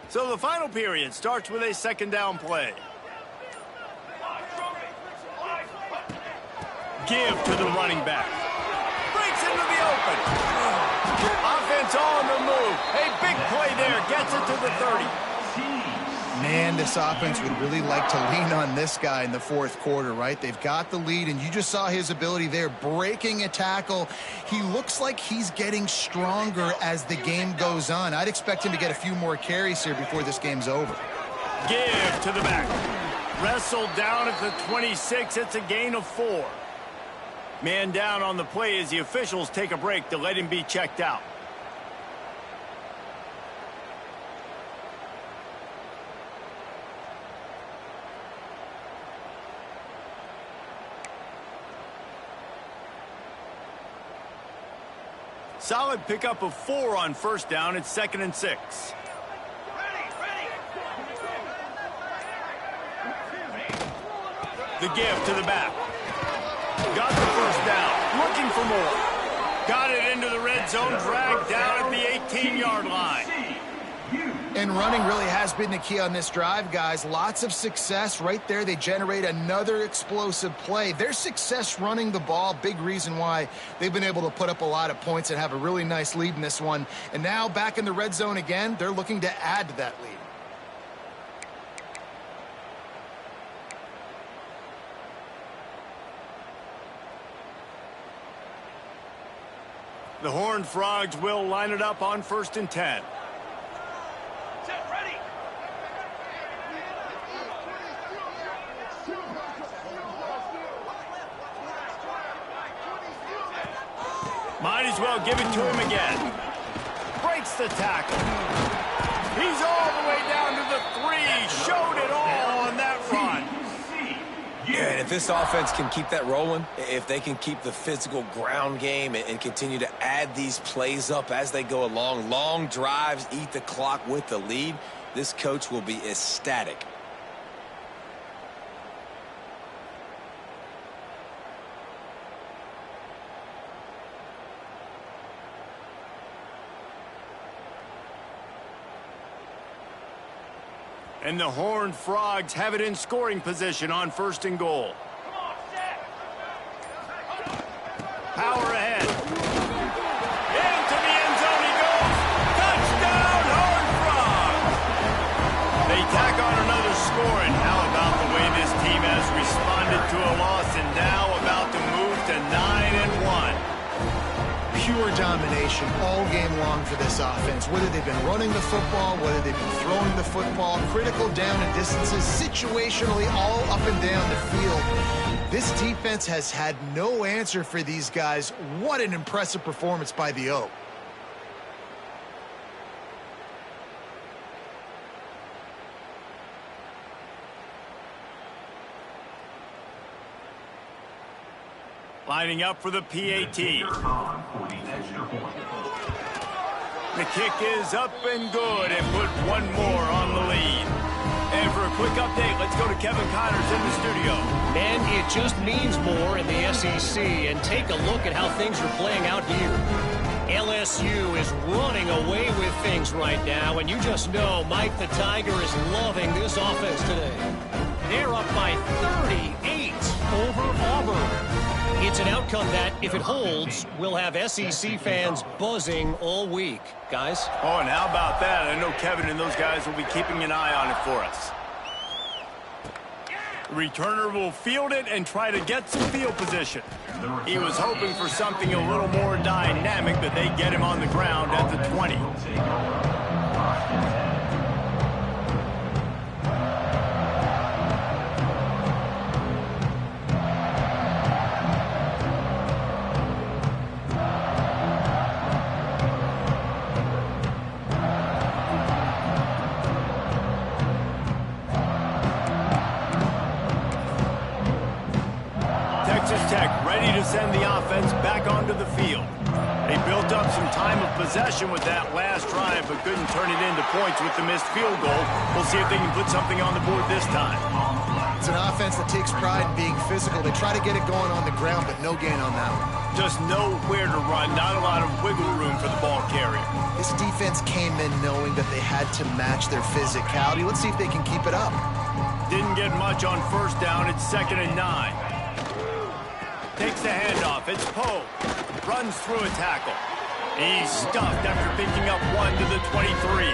A: So the final period starts with a second down play. Give to the running back. Breaks into the open. Offense on the move. A big play there. Gets it to the 30.
B: Man, this offense would really like to lean on this guy in the fourth quarter, right? They've got the lead, and you just saw his ability there, breaking a tackle. He looks like he's getting stronger as the game goes on. I'd expect him to get a few more carries here before this game's over.
A: Give to the back. Wrestled down at the 26. It's a gain of 4. Man down on the play as the officials take a break to let him be checked out. Solid pickup of 4 on first down. It's 2nd and 6. The give to the back. Got the first down. Looking for more. Got it into the red zone. Dragged down at the 18-yard line.
B: And running really has been the key on this drive, guys. Lots of success right there. They generate another explosive play. Their success running the ball, big reason why they've been able to put up a lot of points and have a really nice lead in this one. And now back in the red zone again, they're looking to add to that lead.
A: The Horned Frogs will line it up on 1st and 10. Might as well give it to him again. Breaks the tackle. He's all the way down to the 3. Showed it all on that run.
C: Yeah, and if this offense can keep that rolling, if they can keep the physical ground game and continue to add these plays up as they go along, long drives, eat the clock with the lead, this coach will be ecstatic.
A: And the Horned Frogs have it in scoring position on 1st and goal. Power ahead. Into the end zone he goes. Touchdown, Horned Frogs! They tack on another score, and how about the way this team has responded to a loss and now about to move to 9-1.
B: Pure domination all game long for this offense. Whether they've been running the football, whether they've been throwing the football, critical down and distances, situationally all up and down the field. This defense has had no answer for these guys. What an impressive performance by the O.
A: Lining up for the PAT. The kick is up and good, and put one more on the lead. And for a quick update, let's go to Kevin Connors in the studio.
D: Man, it just means more in the SEC, and take a look at how things are playing out here. LSU is running away with things right now, and you just know Mike the Tiger is loving this offense today. They're up by 38 over Auburn. It's an outcome that, if it holds, will have SEC fans buzzing all week. Guys?
A: Oh, and how about that? I know Kevin and those guys will be keeping an eye on it for us. The returner will field it and try to get some field position. He was hoping for something a little more dynamic, but they get him on the ground at the 20. possession with that last drive, but couldn't turn it into points with the missed field goal. We'll see if they can put something on the board this time.
B: It's an offense that takes pride in being physical. They try to get it going on the ground, but no gain on that one.
A: Just nowhere to run, not a lot of wiggle room for the ball carrier.
B: This defense came in knowing that they had to match their physicality. Let's see if they can keep it up.
A: Didn't get much on first down. It's 2nd and 9. Takes the handoff. It's Poe. Runs through a tackle. He's stuffed after picking up 1 to the 23.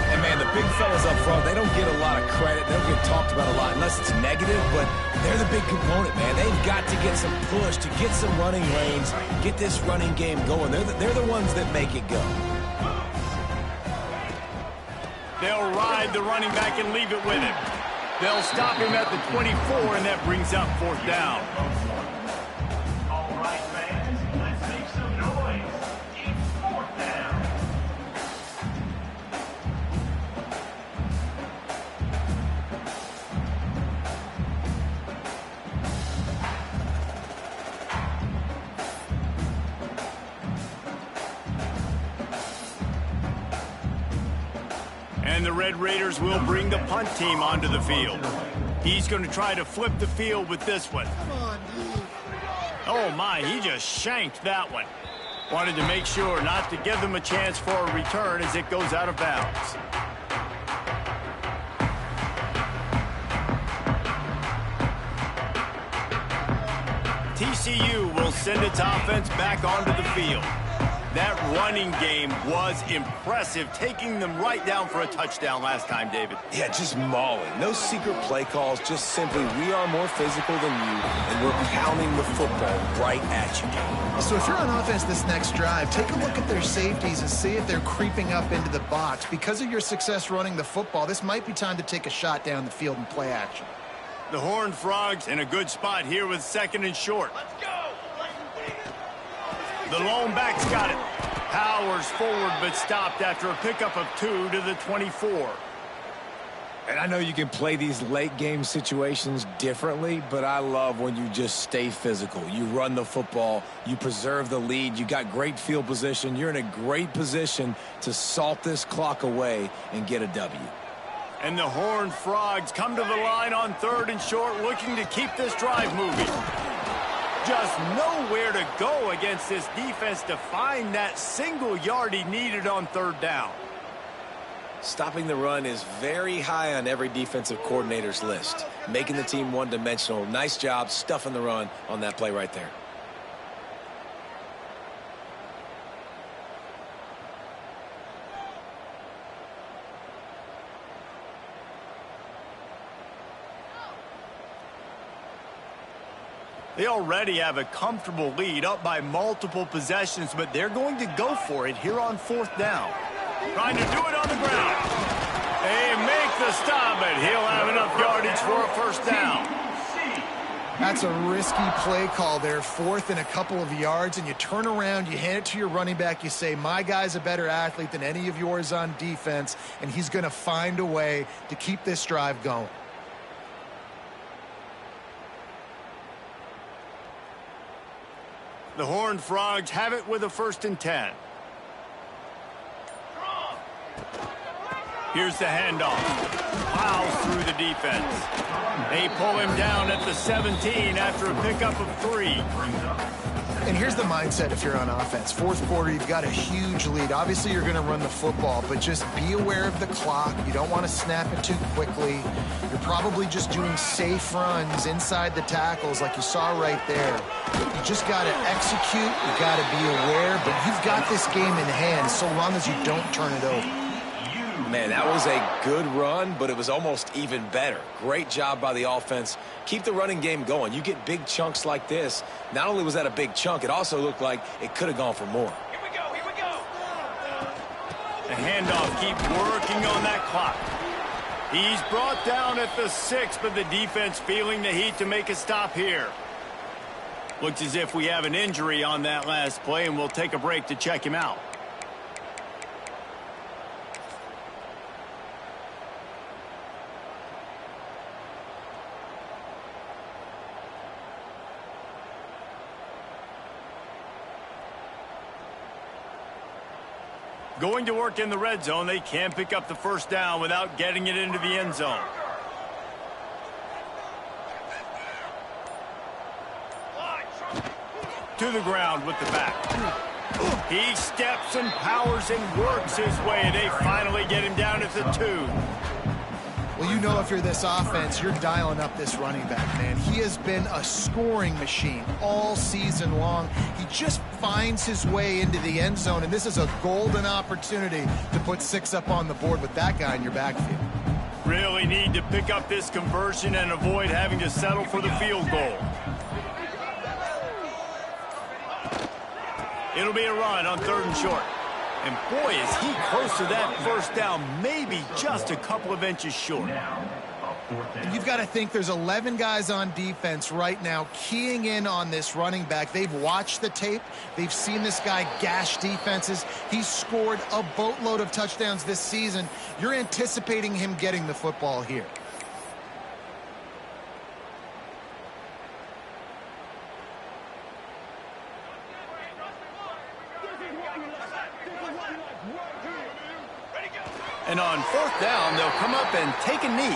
C: And, man, the big fellas up front, they don't get a lot of credit. They don't get talked about a lot unless it's negative, but they're the big component, man. They've got to get some push, to get some running lanes, get this running game going. They're the ones that make it go.
A: They'll ride the running back and leave it with him. They'll stop him at the 24, and that brings up 4th down.
E: All right, fans, let's make some noise. It's 4th down.
A: And the Red Raiders will bring the punt team onto the field. He's going to try to flip the field with this one. Oh, my, he just shanked that one. Wanted to make sure not to give them a chance for a return as it goes out of bounds. TCU will send its offense back onto the field. That running game was impressive, taking them right down for a touchdown last time, David.
C: Yeah, just mauling. No secret play calls, just simply we are more physical than you, and we're pounding the football right at you.
B: So if you're on offense this next drive, take a look at their safeties and see if they're creeping up into the box. Because of your success running the football, this might be time to take a shot down the field and play action.
A: The Horned Frogs in a good spot here with 2nd and short.
E: Let's go.
A: The lone back's got it. Powers forward but stopped after a pickup of 2 to the 24.
C: And I know you can play these late game situations differently, but I love when you just stay physical. You run the football, you preserve the lead, you got great field position, you're in a great position to salt this clock away and get a W.
A: And the Horned Frogs come to the line on 3rd and short, looking to keep this drive moving. Just nowhere to go against this defense to find that single yard he needed on 3rd down.
C: Stopping the run is very high on every defensive coordinator's list. Making the team one-dimensional. Nice job stuffing the run on that play right there.
A: They already have a comfortable lead, up by multiple possessions, but they're going to go for it here on 4th down. Trying to do it on the ground. They make the stop, but he'll have enough yardage for a 1st down.
B: That's a risky play call there, 4th and a couple of yards, and you turn around, you hand it to your running back, you say, my guy's a better athlete than any of yours on defense, and he's going to find a way to keep this drive going.
A: The Horned Frogs have it with a 1st and 10. Here's the handoff. Plows through the defense. They pull him down at the 17 after a pickup of 3.
B: And here's the mindset if you're on offense. 4th quarter, you've got a huge lead. Obviously, you're going to run the football, but just be aware of the clock. You don't want to snap it too quickly. You're probably just doing safe runs inside the tackles like you saw right there. You just got to execute. You got to be aware, but you've got this game in hand so long as you don't turn it over.
C: Man, that was a good run, but it was almost even better. Great job by the offense. Keep the running game going. You get big chunks like this. Not only was that a big chunk, it also looked like it could have gone for more.
E: Here we go, here we go.
A: The handoff keeps working on that clock. He's brought down at the 6, but the defense feeling the heat to make a stop here. Looks as if we have an injury on that last play, and we'll take a break to check him out. Going to work in the red zone, they can pick up the first down without getting it into the end zone. To the ground with the back. He steps and powers and works his way. They finally get him down at the 2.
B: Well, you know if you're this offense, you're dialing up this running back, man. He has been a scoring machine all season long. He just finds his way into the end zone, and this is a golden opportunity to put 6 up on the board with that guy in your backfield.
A: Really need to pick up this conversion and avoid having to settle for the field goal. It'll be a run on 3rd and short. And boy, is he close to that first down, maybe just a couple of inches short.
B: And you've got to think there's 11 guys on defense right now keying in on this running back. They've watched the tape. They've seen this guy gash defenses. He's scored a boatload of touchdowns this season. You're anticipating him getting the football here.
A: And on 4th down, they'll come up and take a knee.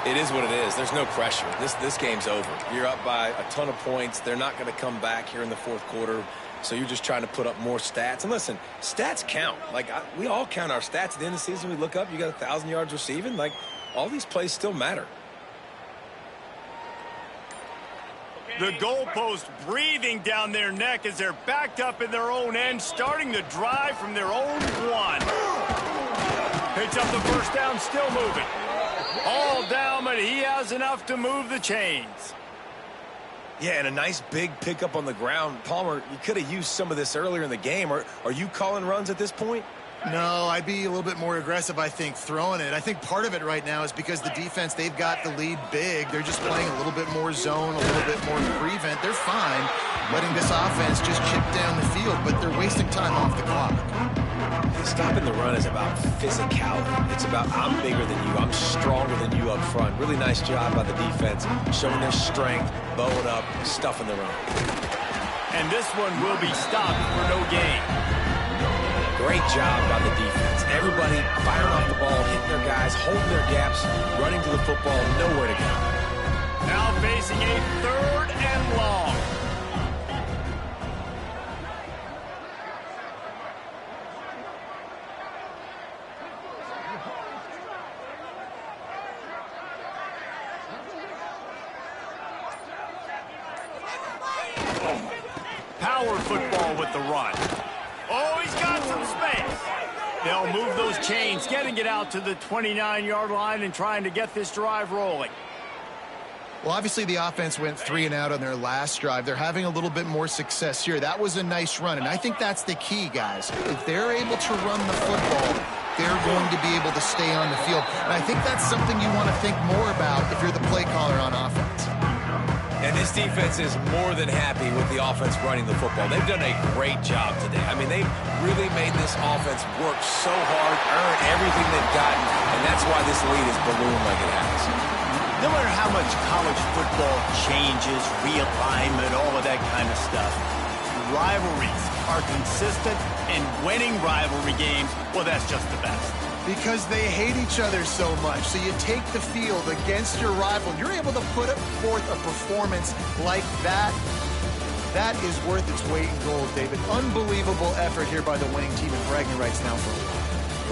C: It is what it is. There's no pressure. This game's over. You're up by a ton of points. They're not going to come back here in the 4th quarter. So you're just trying to put up more stats. And listen, stats count. We all count our stats at the end of the season. We look up, you got 1,000 yards receiving. All these plays still matter.
A: The goalpost breathing down their neck as they're backed up in their own end, starting the drive from their own 1. Picks up the first down, still moving. All down, but he has enough to move the chains.
C: Yeah, and a nice big pickup on the ground. Palmer, you could have used some of this earlier in the game. Are you calling runs at this point?
B: No, I'd be a little bit more aggressive, I think, throwing it. I think part of it right now is because the defense, they've got the lead big. They're just playing a little bit more zone, a little bit more prevent. They're fine letting this offense just chip down the field, but they're wasting time off the clock.
C: Stopping the run is about physicality. It's about I'm bigger than you. I'm stronger than you up front. Really nice job by the defense, showing their strength, bowing up, stuffing the run.
A: And this one will be stopped for no gain.
C: Great job by the defense. Everybody firing off the ball, hitting their guys, holding their gaps, running to the football, nowhere to go.
A: Now facing a 3rd and long. Power football with the run. Oh, he's got some space. They'll move those chains, getting it out to the 29-yard line and trying to get this drive rolling.
B: Well, obviously the offense went 3 and out on their last drive. They're having a little bit more success here. That was a nice run, and I think that's the key, guys. If they're able to run the football, they're going to be able to stay on the field. And I think that's something you want to think more about if you're the play caller on offense.
C: And this defense is more than happy with the offense running the football. They've done a great job today. I mean, they've really made this offense work so hard, earn everything they've gotten, and that's why this lead is ballooned like it has.
A: No matter how much college football changes, realignment, all of that kind of stuff, rivalries are consistent, and winning rivalry games, well, that's just the best.
B: Because they hate each other so much. So you take the field against your rival. You're able to put forth a performance like that. That is worth its weight in gold, David. Unbelievable effort here by the winning team, and bragging rights now for a while.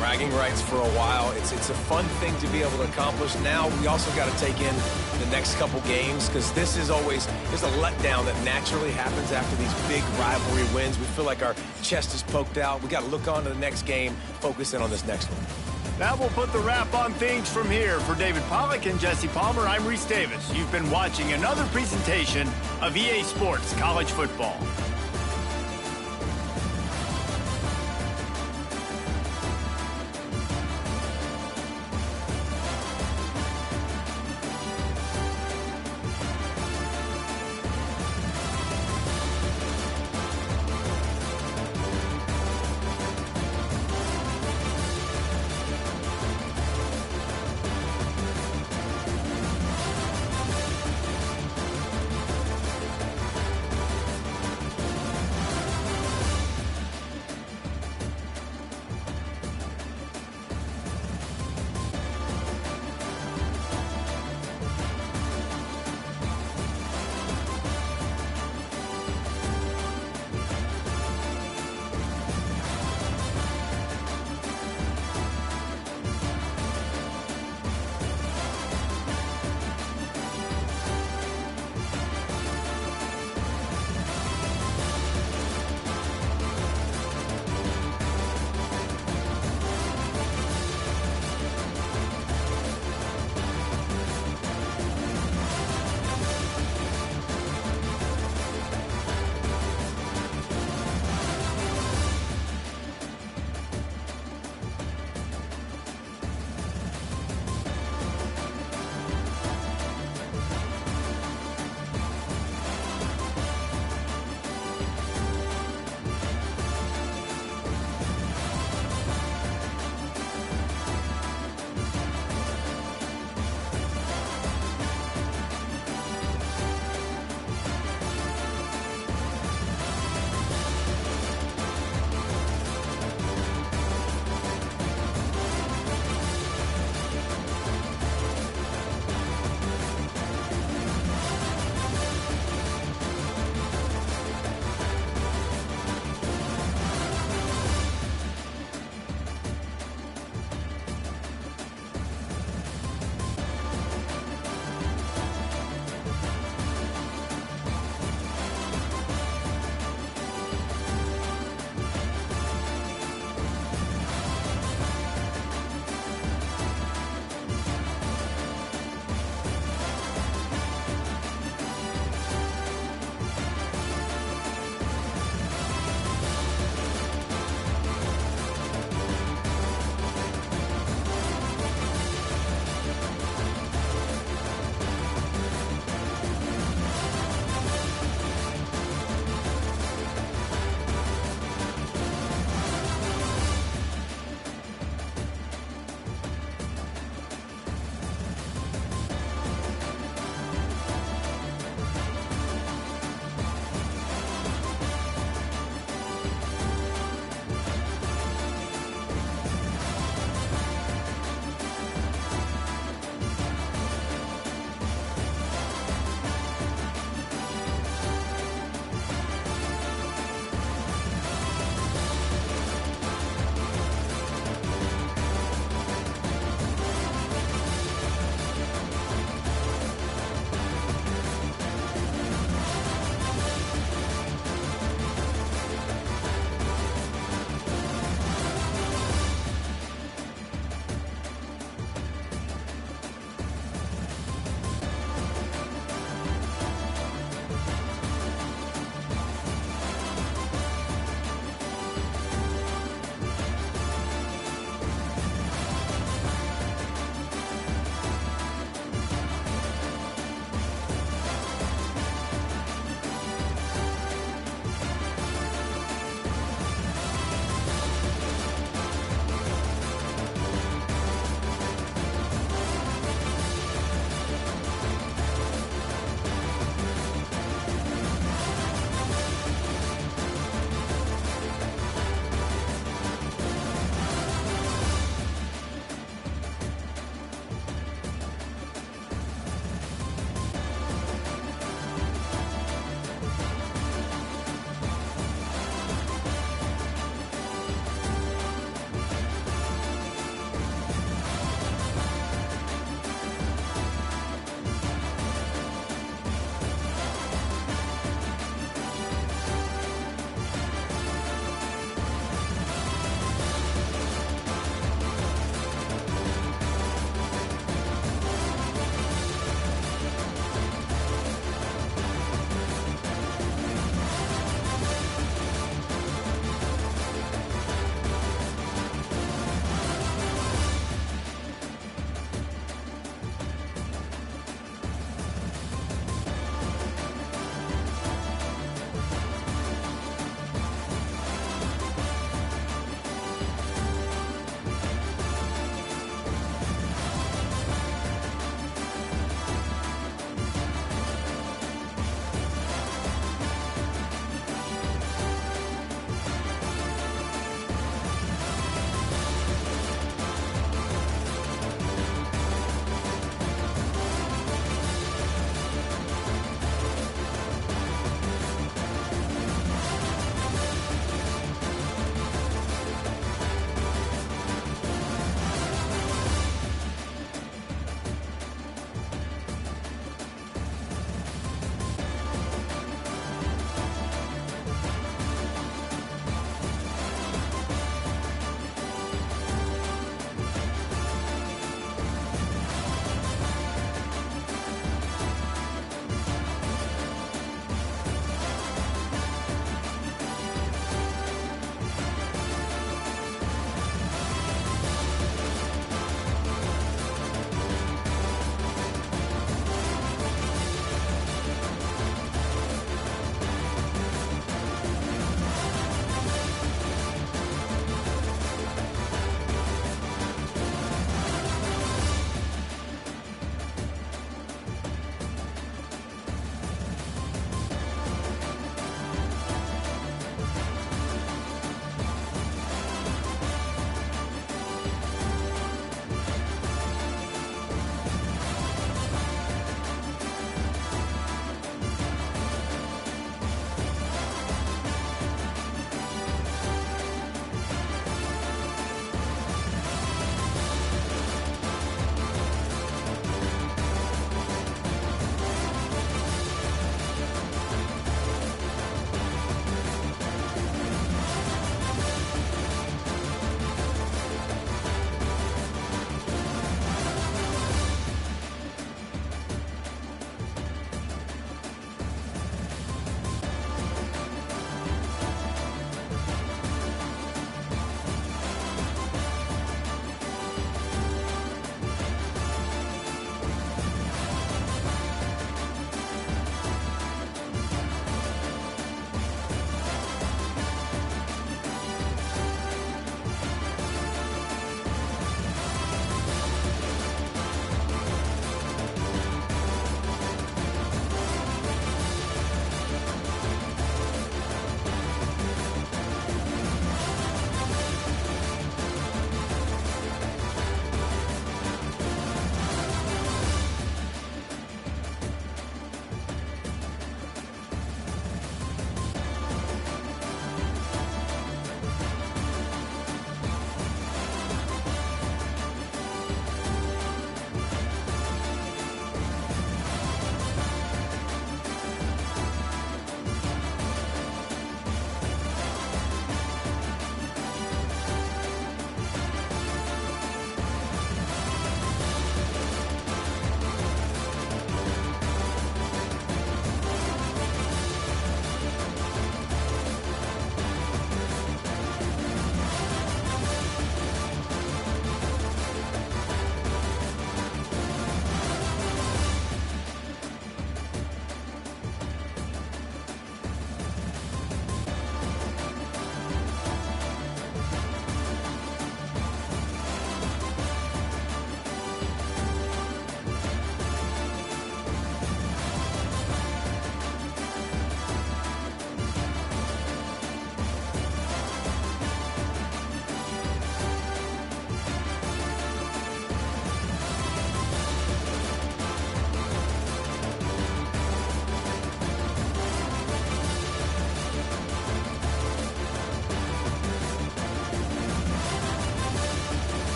C: Bragging rights for a while. It's a fun thing to be able to accomplish. Now we also got to take in the next couple games, because this is always, there's a letdown that naturally happens after these big rivalry wins. We feel like our chest is poked out. We got to look on to the next game, focus in on this next one.
A: That will put the wrap on things from here. For David Pollack and Jesse Palmer, I'm Reese Davis. You've been watching another presentation of EA Sports College Football.